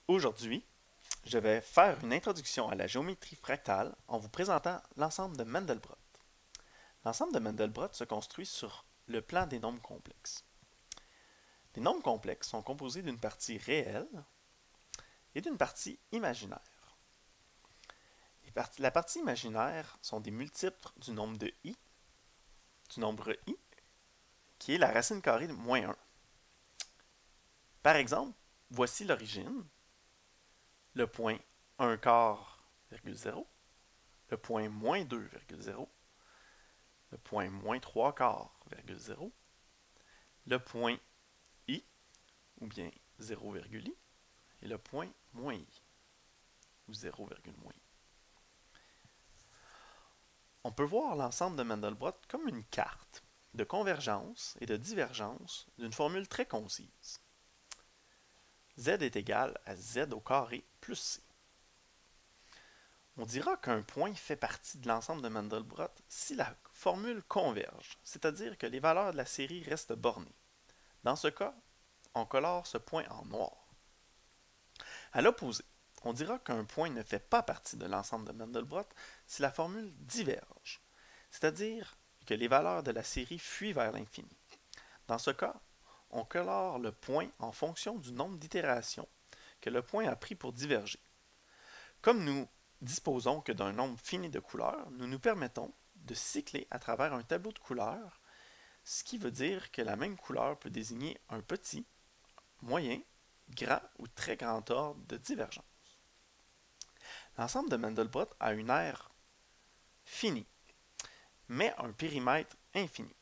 Aujourd'hui, je vais faire une introduction à la géométrie fractale en vous présentant l'ensemble de Mandelbrot. L'ensemble de Mandelbrot se construit sur le plan des nombres complexes. Les nombres complexes sont composés d'une partie réelle et d'une partie imaginaire. La partie imaginaire sont des multiples du nombre de i, du nombre i, qui est la racine carrée de moins 1. Par exemple, voici l'origine, le point 1 quart, virgule 0, le point moins 2, virgule 0, le point moins 3 quarts, virgule 0, le point i, ou bien 0, virgule i, et le point moins i, ou 0, virgule moins i. On peut voir l'ensemble de Mandelbrot comme une carte de convergence et de divergence d'une formule très concise. Z est égal à Z au carré plus C. On dira qu'un point fait partie de l'ensemble de Mandelbrot si la formule converge, c'est-à-dire que les valeurs de la série restent bornées. Dans ce cas, on colore ce point en noir. À l'opposé, on dira qu'un point ne fait pas partie de l'ensemble de Mandelbrot si la formule diverge, c'est-à-dire que les valeurs de la série fuient vers l'infini. Dans ce cas, on colore le point en fonction du nombre d'itérations que le point a pris pour diverger. Comme nous disposons que d'un nombre fini de couleurs, nous nous permettons de cycler à travers un tableau de couleurs, ce qui veut dire que la même couleur peut désigner un petit, moyen, grand ou très grand ordre de divergence. L'ensemble de Mandelbrot a une aire finie, mais un périmètre infini.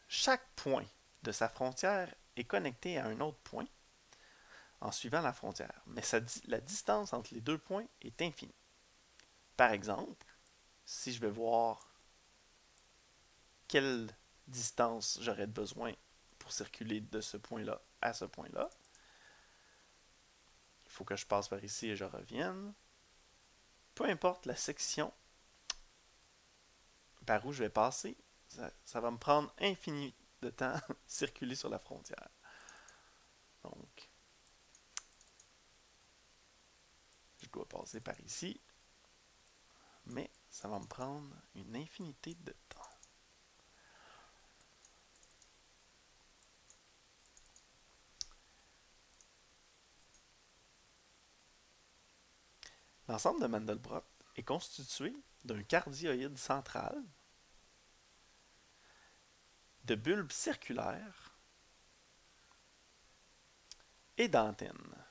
Chaque point de sa frontière est connecté à un autre point en suivant la frontière, mais la distance entre les deux points est infinie. Par exemple, si je vais voir quelle distance j'aurais besoin pour circuler de ce point-là à ce point-là, il faut que je passe par ici et je revienne. Peu importe la section par où je vais passer, ça va me prendre infini de temps circuler sur la frontière. Donc, je dois passer par ici, mais ça va me prendre une infinité de temps. L'ensemble de Mandelbrot est constitué d'un cardioïde central, de bulbes circulaires et d'antennes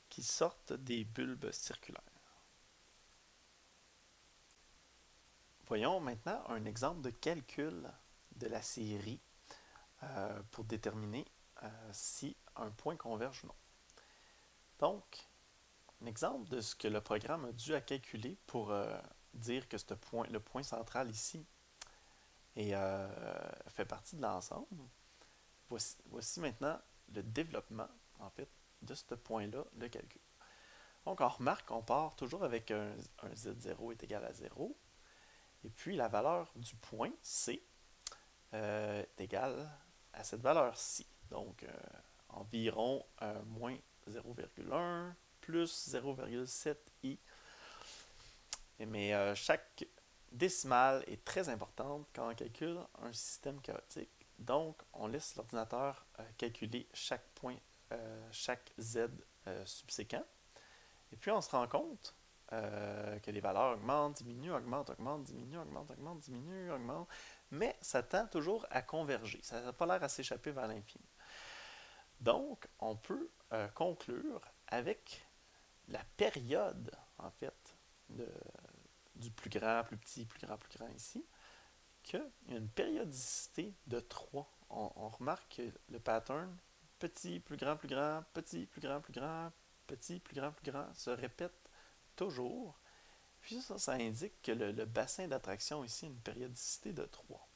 qui sortent des bulbes circulaires. Voyons maintenant un exemple de calcul de la série pour déterminer si un point converge ou non. Donc, un exemple de ce que le programme a dû à calculer pour dire que le point central ici fait partie de l'ensemble. Voici maintenant le développement, en fait, de ce point-là, le calcul. Donc, on remarque qu'on part toujours avec un Z0 est égal à 0. Et puis, la valeur du point C est égale à cette valeur-ci. Donc, environ moins 0,1 plus 0,7i. Mais chaque décimale est très importante quand on calcule un système chaotique. Donc, on laisse l'ordinateur calculer chaque point, chaque z subséquent. Et puis, on se rend compte que les valeurs augmentent, diminuent, augmentent, augmentent, diminuent, augmentent, augmentent, diminuent, augmentent. Mais ça tend toujours à converger. Ça n'a pas l'air à s'échapper vers l'infini. Donc, on peut conclure avec la période, en fait, du plus grand, plus petit, plus grand ici, qu'il y a une périodicité de 3. On remarque que le pattern petit, plus grand, petit, plus grand, petit, plus grand, se répète toujours. Puis ça indique que le bassin d'attraction ici a une périodicité de 3.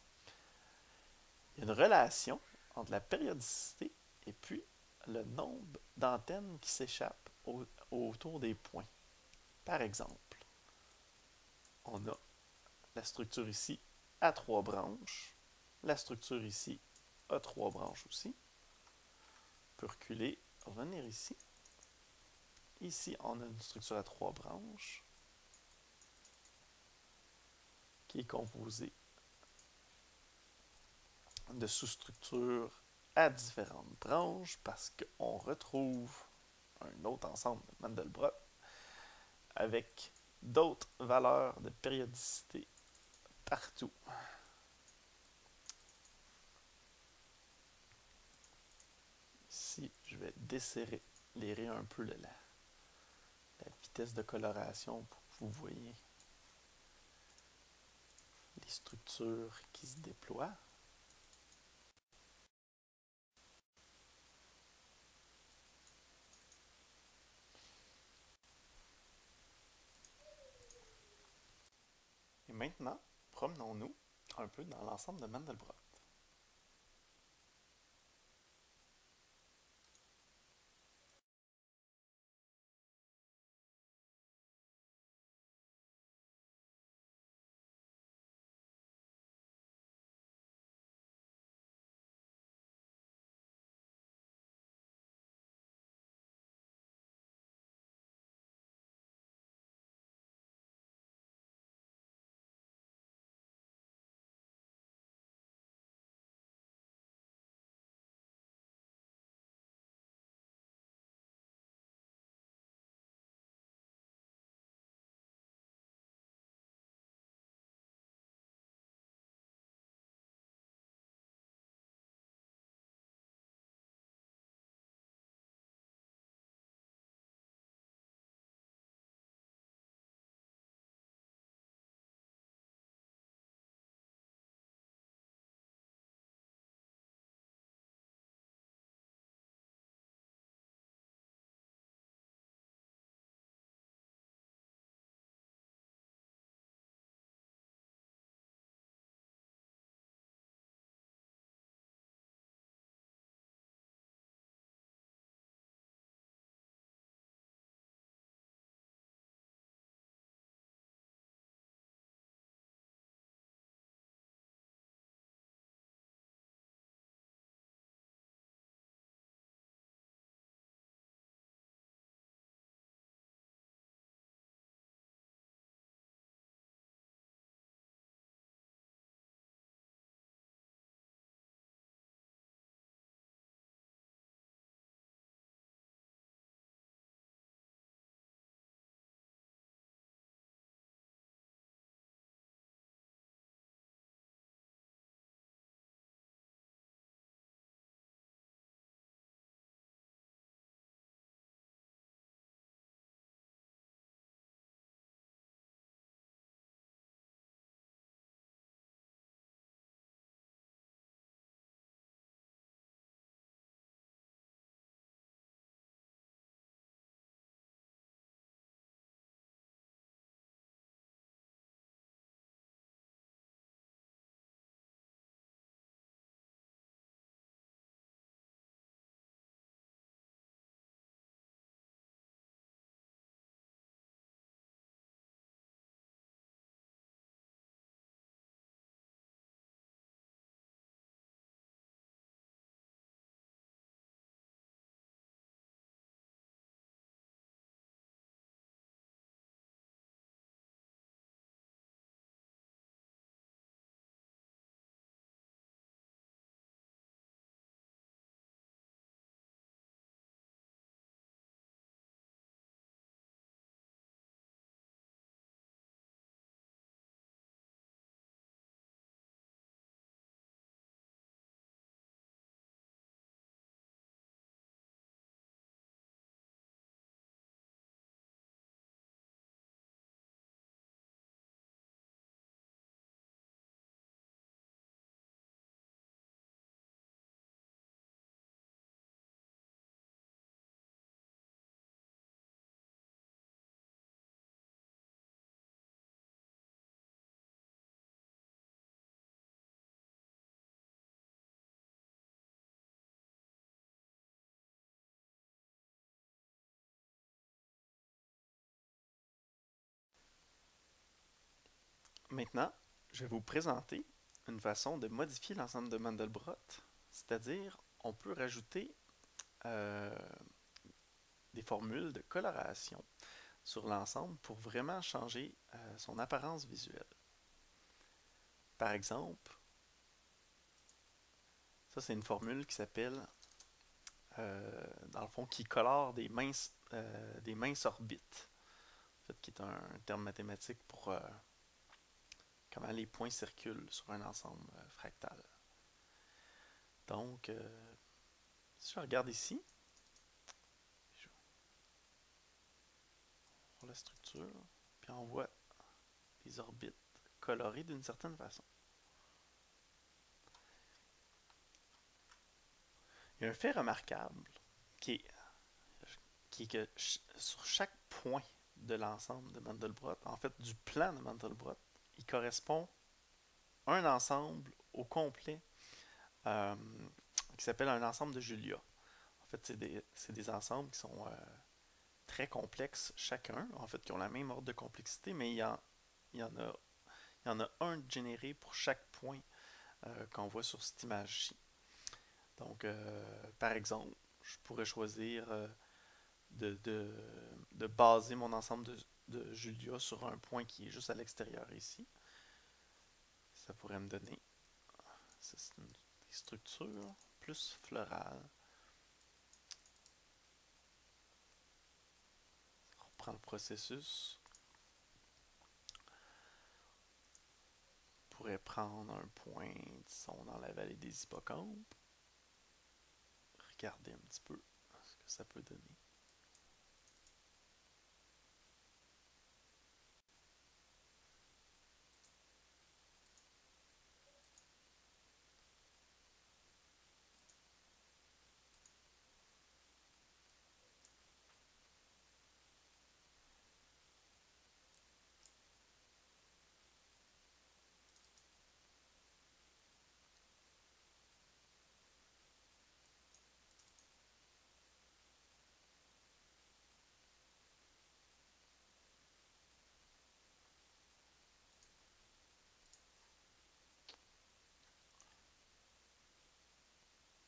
Il y a une relation entre la périodicité et puis le nombre d'antennes qui s'échappent autour des points. Par exemple, on a la structure ici a 3 branches, la structure ici a 3 branches aussi. On peut reculer, revenir ici. Ici, on a une structure à 3 branches qui est composée de sous-structures à différentes branches parce qu'on retrouve un autre ensemble de Mandelbrot avec d'autres valeurs de périodicité partout. Ici, je vais desserrer un peu la vitesse de coloration pour que vous voyez les structures qui se déploient. Et maintenant, promenons-nous un peu dans l'ensemble de Mandelbrot. Maintenant, je vais vous présenter une façon de modifier l'ensemble de Mandelbrot, c'est-à-dire on peut rajouter formules de coloration sur l'ensemble pour vraiment changer son apparence visuelle. Par exemple, ça c'est une formule qui s'appelle, dans le fond, qui colore des minces orbites, en fait, qui est un terme mathématique pour comment les points circulent sur un ensemble fractal. Donc, si je regarde ici, pour la structure, puis on voit les orbites colorées d'une certaine façon. Il y a un fait remarquable qui est que sur chaque point de l'ensemble de Mandelbrot, en fait du plan de Mandelbrot, il correspond un ensemble au complet euh, qui s'appelle un ensemble de Julia. En fait, c'est des ensembles qui sont très complexes chacun, en fait, qui ont la même ordre de complexité, mais il y en a, il y en a un généré pour chaque point qu'on voit sur cette image-ci. Donc, par exemple, je pourrais choisir de baser mon ensemble de Julia sur un point qui est juste à l'extérieur ici. Ça pourrait me donner c'est une structure plus florale. On reprend le processus. On pourrait prendre un point, disons, dans la vallée des hippocampes. Regarder un petit peu ce que ça peut donner.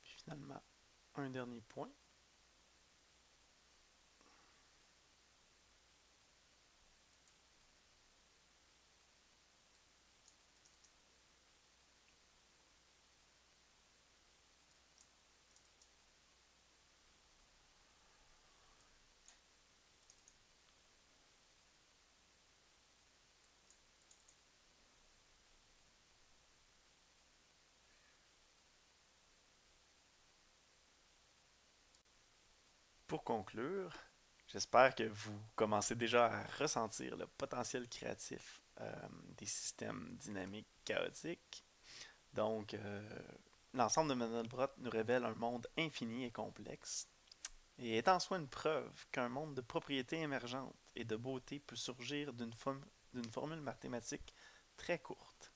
Puis finalement, un dernier point. Pour conclure, j'espère que vous commencez déjà à ressentir le potentiel créatif des systèmes dynamiques chaotiques. Donc, l'ensemble de Mandelbrot nous révèle un monde infini et complexe, et est en soi une preuve qu'un monde de propriétés émergentes et de beauté peut surgir d'une formule mathématique très courte.